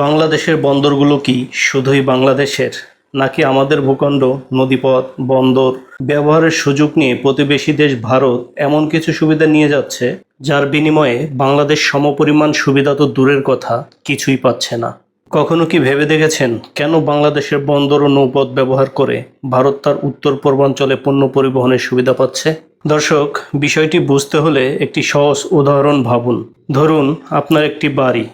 বাংলাদেশের বন্দরগুলো কি শুধুই বাংলাদেশের, নাকি আমাদের ভূখণ্ড, নদীপথ, বন্দর ব্যবহারের সুযোগ নিয়ে প্রতিবেশী দেশ ভারত এমন কিছু সুবিধা নিয়ে যাচ্ছে যার বিনিময়ে বাংলাদেশ সমপরিমাণ সুবিধা তো দূরের কথা, কিছুই পাচ্ছে না? কখনো কি ভেবে দেখেছেন কেন বাংলাদেশের বন্দর ও নৌপথ ব্যবহার করে ভারত তার উত্তর পূর্বাঞ্চলে পণ্য পরিবহনের সুবিধা পাচ্ছে? দর্শক, বিষয়টি বুঝতে হলে একটি সহজ উদাহরণ ভাবুন। ধরুন আপনার একটি বাড়ি,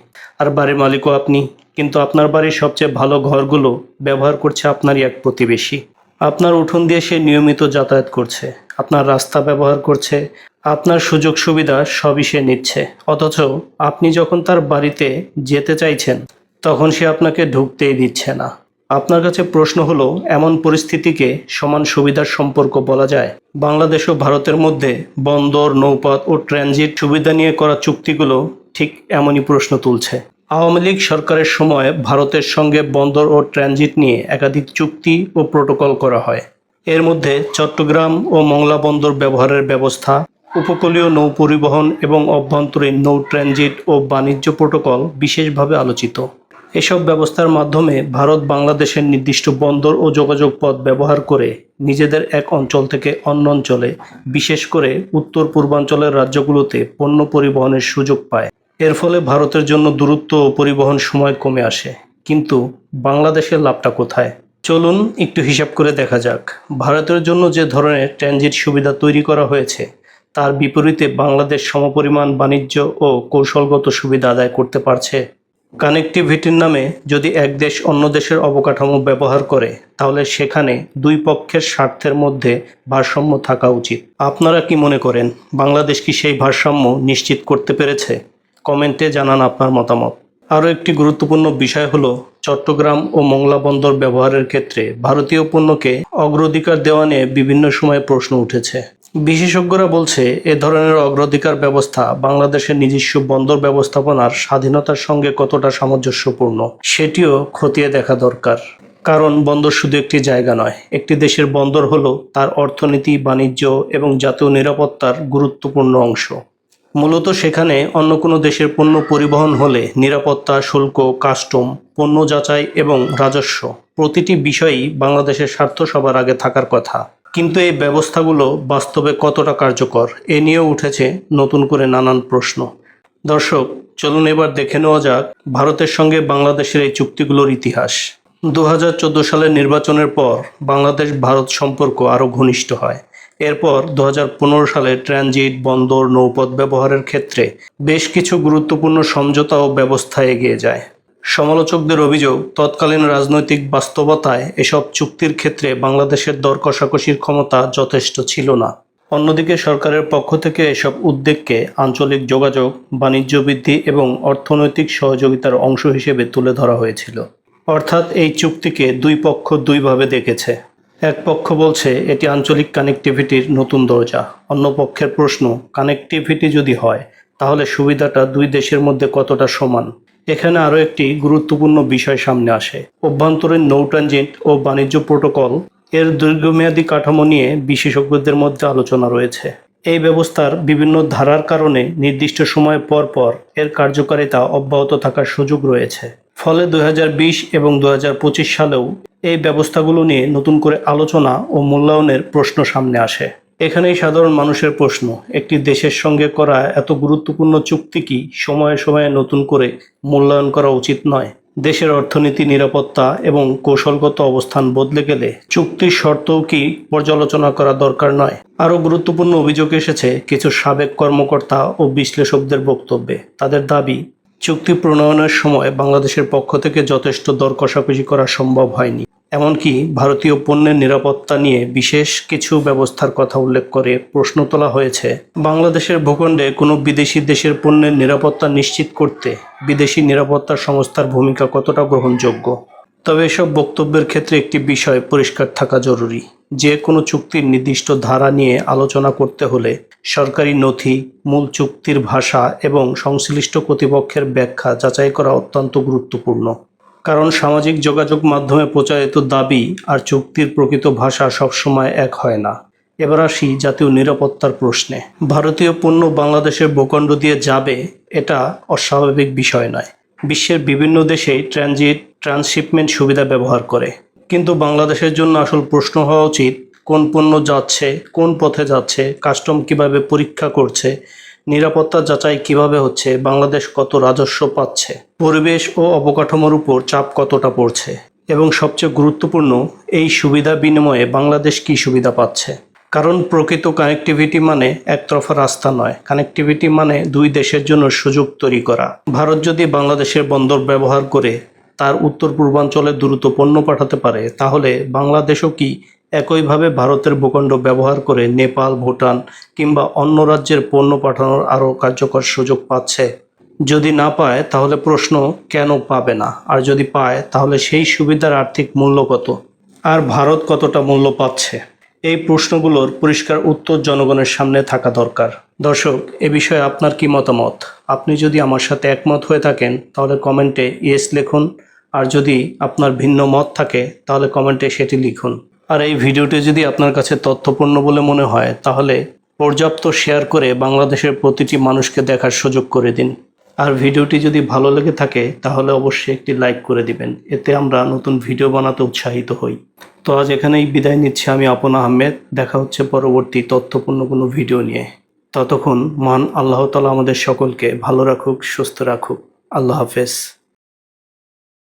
আর বাড়ির মালিকও আপনি, কিন্তু আপনার বাড়ির সবচেয়ে ভালো ঘরগুলো ব্যবহার করছে আপনারই এক প্রতিবেশী। আপনার উঠোন দিয়ে সে নিয়মিত যাতায়াত করছে, আপনার রাস্তা ব্যবহার করছে, আপনার সুযোগ সুবিধা সবই সে নিচ্ছে। অথচ আপনি যখন তার বাড়িতে যেতে চাইছেন তখন সে আপনাকে ঢুকতেই দিচ্ছে না। আপনার কাছে প্রশ্ন হলো, এমন পরিস্থিতিকে সমান সুবিধার সম্পর্ক বলা যায়? বাংলাদেশ ও ভারতের মধ্যে বন্দর, নৌপথ ও ট্রানজিট সুবিধা নিয়ে করা চুক্তিগুলো ঠিক এমনই প্রশ্ন তুলছে। আওয়ামী লীগ সরকারের সময় ভারতের সঙ্গে বন্দর ও ট্রানজিট নিয়ে একাধিক চুক্তি ও প্রোটোকল করা হয়। এর মধ্যে চট্টগ্রাম ও মংলা বন্দর ব্যবহারের ব্যবস্থা, উপকূলীয় নৌ পরিবহন এবং অভ্যন্তরীণ নৌ ট্রানজিট ও বাণিজ্য প্রোটোকল বিশেষভাবে আলোচিত। এসব ব্যবস্থার মাধ্যমে ভারত বাংলাদেশের নির্দিষ্ট বন্দর ও যোগাযোগ পথ ব্যবহার করে নিজেদের এক অঞ্চল থেকে অন্য অঞ্চলে, বিশেষ করে উত্তর পূর্বাঞ্চলের রাজ্যগুলোতে পণ্য পরিবহনের সুযোগ পায়। এর ফলে ভারতের জন্য দূরত্ব ও পরিবহন সময় কমে আসে। কিন্তু বাংলাদেশের লাভটা কোথায়? চলুন একটু হিসাব করে দেখা যাক। ভারতের জন্য যে ধরনের ট্রানজিট সুবিধা তৈরি করা হয়েছে তার বিপরীতে বাংলাদেশ সমপরিমাণ বাণিজ্য ও কৌশলগত সুবিধা আদায় করতে পারছে? কানেক্টিভিটির নামে যদি এক দেশ অন্য দেশের অবকাঠামো ব্যবহার করে, তাহলে সেখানে দুই পক্ষের স্বার্থের মধ্যে ভারসাম্য থাকা উচিত। আপনারা কি মনে করেন, বাংলাদেশ কি সেই ভারসাম্য নিশ্চিত করতে পেরেছে? কমেন্টে জানান আপনার মতামত। আরও একটি গুরুত্বপূর্ণ বিষয় হলো, চট্টগ্রাম ও মংলা বন্দর ব্যবহারের ক্ষেত্রে ভারতীয় পণ্যকে অগ্রাধিকার দেওয়া নিয়ে বিভিন্ন সময়ে প্রশ্ন উঠেছে। বিশেষজ্ঞরা বলছে, এ ধরনের অগ্রাধিকার ব্যবস্থা বাংলাদেশের নিজস্ব বন্দর ব্যবস্থাপনার স্বাধীনতার সঙ্গে কতটা সামঞ্জস্যপূর্ণ সেটিও খতিয়ে দেখা দরকার। কারণ বন্দর শুধু একটি জায়গা নয়, একটি দেশের বন্দর হলো তার অর্থনীতি, বাণিজ্য এবং জাতীয় নিরাপত্তার গুরুত্বপূর্ণ অংশ। মূলত সেখানে অন্য কোনো দেশের পণ্য পরিবহন হলে নিরাপত্তা, শুল্ক, কাস্টম, পণ্য যাচাই এবং রাজস্ব প্রতিটি বিষয়ই বাংলাদেশের স্বার্থ সবার আগে থাকার কথা। কিন্তু এই ব্যবস্থাগুলো বাস্তবে কতটা কার্যকর, এ নিয়েও উঠেছে নতুন করে নানান প্রশ্ন। দর্শক, চলুন এবার দেখে নেওয়া যাক ভারতের সঙ্গে বাংলাদেশের এই চুক্তিগুলোর ইতিহাস। 2014 সালের নির্বাচনের পর বাংলাদেশ ভারত সম্পর্ক আরও ঘনিষ্ঠ হয়। এরপর 2015 সালে ট্রানজিট, বন্দর, নৌপথ ব্যবহারের ক্ষেত্রে বেশ কিছু গুরুত্বপূর্ণ সমঝোতা ও ব্যবস্থা এগিয়ে যায়। সমালোচকদের অভিযোগ, তৎকালীন রাজনৈতিক বাস্তবতায় এসব চুক্তির ক্ষেত্রে বাংলাদেশের দর কষাকষির ক্ষমতা যথেষ্ট ছিল না। অন্যদিকে সরকারের পক্ষ থেকে এসব উদ্যোগকে আঞ্চলিক যোগাযোগ, বাণিজ্য বৃদ্ধি এবং অর্থনৈতিক সহযোগিতার অংশ হিসেবে তুলে ধরা হয়েছিল। অর্থাৎ এই চুক্তিকে দুই পক্ষ দুইভাবে দেখেছে। এক পক্ষ বলছে এটি আঞ্চলিক কানেক্টিভিটির নতুন দরজা। অন্য পক্ষের প্রশ্ন, কানেক্টিভিটি যদি হয় তাহলে সুবিধাটা দুই দেশের মধ্যে কতটা সমান? এখানে আরও একটি গুরুত্বপূর্ণ বিষয় সামনে আসে। অভ্যন্তরীণ নৌ ট্রানজিট ও বাণিজ্য প্রোটোকল এর দীর্ঘমেয়াদী কাঠামো নিয়ে বিশেষজ্ঞদের মধ্যে আলোচনা রয়েছে। এই ব্যবস্থার বিভিন্ন ধারার কারণে নির্দিষ্ট সময় পর পর এর কার্যকারিতা অব্যাহত থাকার সুযোগ রয়েছে। ফলে 2020 এবং 2025 সালেও এই ব্যবস্থাগুলো নিয়ে নতুন করে আলোচনা ও মূল্যায়নের প্রশ্ন সামনে আসে। এখানেই সাধারণ মানুষের প্রশ্ন, একটি দেশের সঙ্গে করা এত গুরুত্বপূর্ণ চুক্তি কি সময়ে সময়ে নতুন করে মূল্যায়ন করা উচিত নয়? দেশের অর্থনীতি, নিরাপত্তা এবং কৌশলগত অবস্থান বদলে গেলে চুক্তির শর্তও কি পর্যালোচনা করা দরকার নয়? আরও গুরুত্বপূর্ণ অভিযোগ এসেছে কিছু সাবেক কর্মকর্তা ও বিশ্লেষকদের বক্তব্যে। তাদের দাবি, চুক্তি প্রণয়নের সময় বাংলাদেশের পক্ষ থেকে যথেষ্ট দর কষাকষি করা সম্ভব হয়নি। এমনকি ভারতীয় পণ্যের নিরাপত্তা নিয়ে বিশেষ কিছু ব্যবস্থার কথা উল্লেখ করে প্রশ্ন তোলা হয়েছে, বাংলাদেশের ভূখণ্ডে কোনো বিদেশি দেশের পণ্যের নিরাপত্তা নিশ্চিত করতে বিদেশি নিরাপত্তা সংস্থার ভূমিকা কতটা গ্রহণযোগ্য? তবে এসব বক্তব্যের ক্ষেত্রে একটি বিষয় পরিষ্কার থাকা জরুরি। যে কোনো চুক্তির নির্দিষ্ট ধারা নিয়ে আলোচনা করতে হলে সরকারি নথি, মূল চুক্তির ভাষা এবং সংশ্লিষ্ট কর্তৃপক্ষের ব্যাখ্যা যাচাই করা অত্যন্ত গুরুত্বপূর্ণ। কারণ সামাজিক যোগাযোগ মাধ্যমে প্রচারিত দাবি আর চুক্তির প্রকৃত ভাষা সবসময় এক হয় না। এবার আসি জাতীয় নিরাপত্তার প্রশ্নে। ভারতীয় পণ্য বাংলাদেশের ভূখণ্ড দিয়ে যাবে, এটা অস্বাভাবিক বিষয় নয়। বিশ্বের বিভিন্ন দেশেই ট্রান্সশিপমেন্ট সুবিধা ব্যবহার করে। কিন্তু বাংলাদেশের জন্য আসল প্রশ্ন হওয়া উচিত, কোন পণ্য যাচ্ছে, কোন পথে যাচ্ছে, কাস্টম কিভাবে পরীক্ষা করছে, নিরাপত্তা যাচাই কিভাবে হচ্ছে, বাংলাদেশ কত রাজস্ব পাচ্ছে, পরিবেশ ও অবকাঠামোর উপর চাপ কতটা পড়ছে, এবং সবচেয়ে গুরুত্বপূর্ণ, এই সুবিধা বিনিময়ে বাংলাদেশ কী সুবিধা পাচ্ছে। কারণ প্রকৃত কানেক্টিভিটি মানে একতরফা রাস্তা নয়, কানেক্টিভিটি মানে দুই দেশের জন্য সুযোগ তৈরি করা। ভারত যদি বাংলাদেশের বন্দর ব্যবহার করে তার উত্তর পূর্বাঞ্চলে দ্রুত পণ্য পাঠাতে পারে, তাহলে বাংলাদেশও কি একইভাবে ভারতের ভূখণ্ড ব্যবহার করে নেপাল, ভুটান কিংবা অন্য রাজ্যের পণ্য পাঠানোর আরও কার্যকর সুযোগ পাচ্ছে? যদি না পায় তাহলে প্রশ্ন, কেন পাবে না? আর যদি পায় তাহলে সেই সুবিধার আর্থিক মূল্য কত? আর ভারত কতটা মূল্য পাচ্ছে? এই প্রশ্নগুলোর পরিষ্কার উত্তর জনগণের সামনে থাকা দরকার। দর্শক, এ বিষয়ে আপনার কি মতামত? আপনি যদি আমার সাথে একমত হয়ে থাকেন তাহলে কমেন্টে ইয়েস লিখুন, আর যদি আপনার ভিন্ন মত থাকে তাহলে কমেন্টে সেটি লিখুন। আর এই ভিডিওটি যদি আপনার কাছে তথ্যপূর্ণ বলে মনে হয় তাহলে পর্যাপ্ত শেয়ার করে বাংলাদেশের প্রতিটি মানুষকে দেখার সুযোগ করে দিন। আর ভিডিওটি যদি ভালো লেগে থাকে তাহলে অবশ্যই একটি লাইক করে দিবেন, এতে আমরা নতুন ভিডিও বানাতে উৎসাহিত হই। তো আজ এখানেই বিদায় নিচ্ছি আমি, আপন আহমেদ। দেখা হচ্ছে পরবর্তী তথ্যপূর্ণ কোনো ভিডিও নিয়ে। ততক্ষণ মহান আল্লাহ তাআলা আমাদের সকলকে ভালো রাখুক, সুস্থ রাখুক। আল্লাহ হাফেজ।